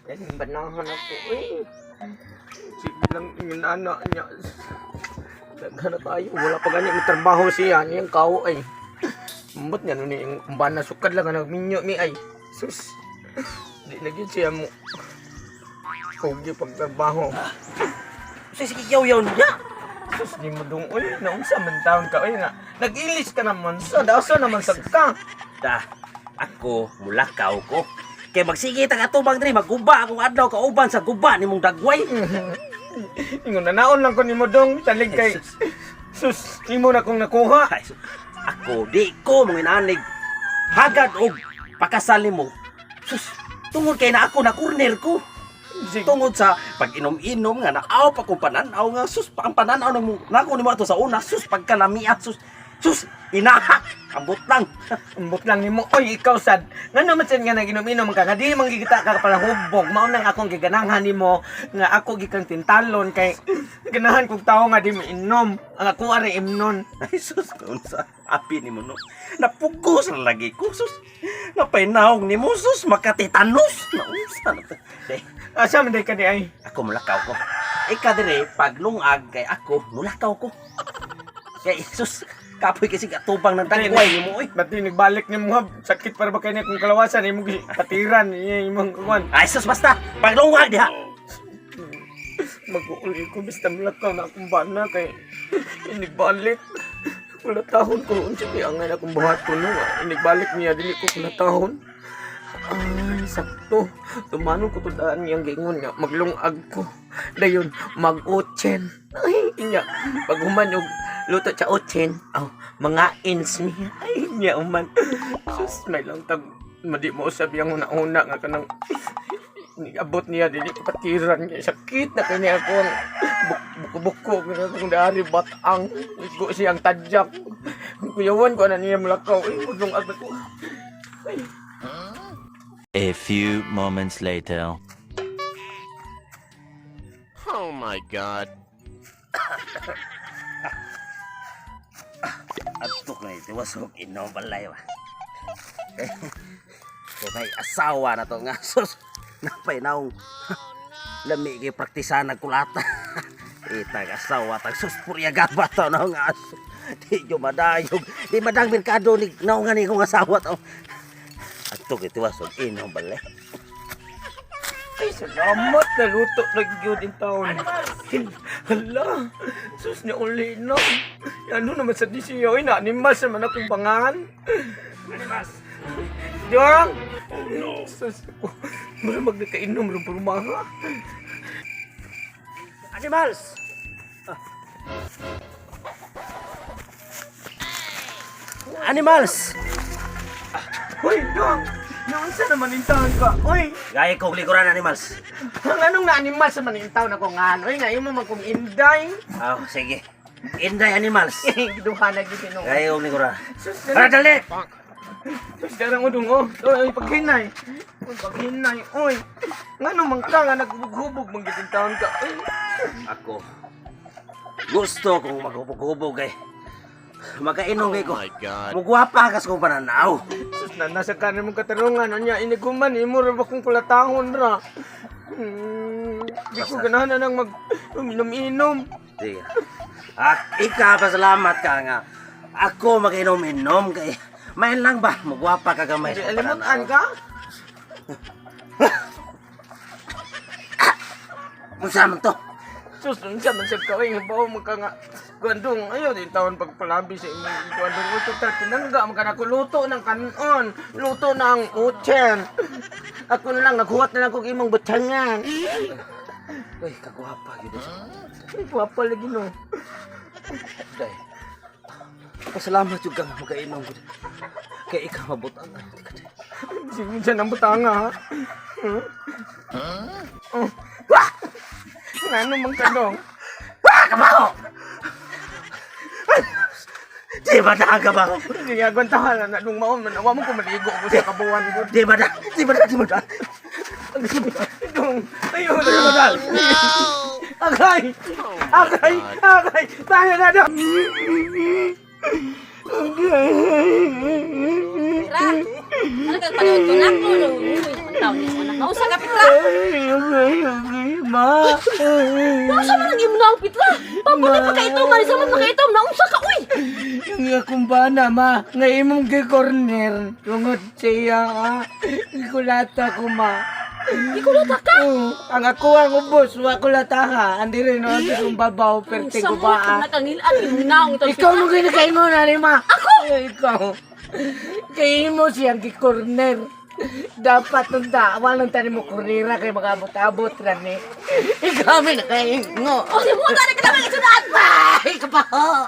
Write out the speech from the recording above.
Ay, banahan ako eh. Sige lang yung anak niya. Daghan na tayo. Wala pa ganyan. May trabaho siya. Niyang kao ay. Ba't nga nun yung kumbana sukad lang ang nagminyo mi ay. Sus. Di na yun siya mo. Huwag pagtrabaho. Sige, yaw-yaw niya. Sus, di mo dong. Uy, naunsa man taon ka. Uy nga. Nag-ilis ka naman sa. Dasa naman sa ka. Da, ako, mulakaw ko. Kaya magsige tang atubang diri, magguba akong adlaw kauban sa guba ni mong dagway. Ingon na naon lang ko ni mo dong. Talig kay. Sus, imo na kong nakuha. Ay, ako, di ko mga inanig. Hagad og pakasal mo. Sus, tungod kay na ako na corner ko. Sige. Tungod sa pag-inom-inom nga naaw pa kong pananaw nga sus, ang pananaw nako ni mo ato sa una, sus pagkanamiat, sus, inahak, ambot lang. Ambot lang nimo. Oy, ikaw sad. Ngano man sad nga naginom-inom ka, nga di man gigita ka pala hubog. Mao nang akong gigananghan nimo nga ako gikang tintalon kay ganahan kog tawo nga di mo inom. Ang ako ari imnon. Ay sus, unsa happy ni mo no. Napugos na lagi ko sus. Napainawog ni mo sus, makatitanos. Naunsa na to. Asa man day ka di ay? Ako mulakaw ko. Ika dire paglungag kay ako mulakaw ko. Kay sus, kapoy kasi katubang ng dagway ni mo oy. Ba't di nagbalik ni mo ha? Sakit para ba kayo na kung kalawasan imo patiran imong kuwan. Ay sus basta, paglungag diha. Mag-uuli ko basta mulakaw na akong bana kay inigbalik. Wala tahon ko unsa kay angay akong buhat ko no. Inigbalik niya dili ko wala tahon. Ay, sakto. Tumanon ko to daan niyang gingon nga. Maglungag ko. Dayon, mag-utsen. Ay, niya. Pag human yung luto sa utsen, mga ins niya. Ay, niya uman. Sus, may lang tag. Madi mo usab yung una-una nga kanang abot niya. Dili ko patiran niya. Sakit na kanya ako ang buko-buko. Kung dari batang. Igo siyang tadyak. Kuyawan ko na niya mulakaw. Ay, maglungag na ko. Ay. A few moments later. Oh my God. Atok na ito, wasok inom balay ba. Kaya may asawa na to nga sus. Napainaw. Lami kay praktisan nagkulata. Itag asawa, tag sus purya gaba to na nga aso. Di nyo madayog. Di madang merkado ni naungan ni kong asawa to. Atok ito wasok inom balay. Ay, salamat na luto na gyud in taon. Hala, sus niya uli na. Ano naman sa disiyo, inanimas naman akong pangan. Animas. Diyang! Oh no. Sus ko, maramag na kainom rin purumaha. Animals! Animals! Hoy, Diyang! Naunsa naman intahan ka? Hoy! Gaya kong likuran animals. Ang anong naanimas sa manintaw na kong ano? Hoy, ngayon mo magkong inday. Oh, sige. Inday animals. Duha na gito nung. Gaya kong likuran. Sus, Para dali! sus, darang mo dungo. Oy, paghinay. Oy, paghinay. Oy, nga naman ka nga naghubog mong gitintaon ka. Oy. Ako. Gusto kong maghubog-hubog eh. Magkainom ko. Oh my God. Mugwapa kas kong pananaw. Sus, nasa kanin mong katarungan. Anya, iniguman. Imo rin ba kong kulatahon ra? Di ko ganahan na nang mag-inom-inom. Sige. Ika, pasalamat ka nga. Ako mag-inom-inom kay may lang ba? Mugwapa ka gamay. Alimutan ka? Unsa man to? Sus, unsa man sab ka oy, bawo mo ka nga gandong ayo din taon pagpalabi sa imong gandong uto ta tinangga man kana ko luto ng kanon, luto ng utsen. Ako na lang naghuwat na lang kog imong butangan. Uy, kagwapa gid siya. Ay, guwapa lagi no. Day. Pasalamat jud ka nga magkainom gud. Kay ikaw mabutan. Sige siya nang butanga ha. Oh. Ano mang kadong? Kabaho! Di ba na kabaho? Hindi nga gwantahan na nung maon man awa mo ko maligo ko sa kabuwan ko. Di ba na? Di ba na? Di ba na? Dong, ayo na madal. Agay! Agay! Agay! Tayo na daw! Agay! Ano kang panood ko na? Uy, naman tao niya. Anak, nausa ka, Petra. Ma. Nausa man ang imnaw, Petra. Papunit pa ka ito, Marisa man pa ka ito. Nausa ka, uy. Ang akong bana, ma. Nga imong gikorner. Tungod siya, ha. Ikulata ko, ma. Ikulata ka. Ang ako ang ubos, wa ko lataha. Andi rin no, andi kong babaw, perte ko Sa mo, ba? nakangilaan, imnaw ito. Ikaw mo ginakaingon na ni ma. Ako? Ikaw. Kaya mo siyang gikorner. Dapat nung dawa ng tanim mo kurira kay mag-abot-abot rin eh. Ikaw may nakaingo. O, di mo, tani ka naman isunod. Ay, kapaho.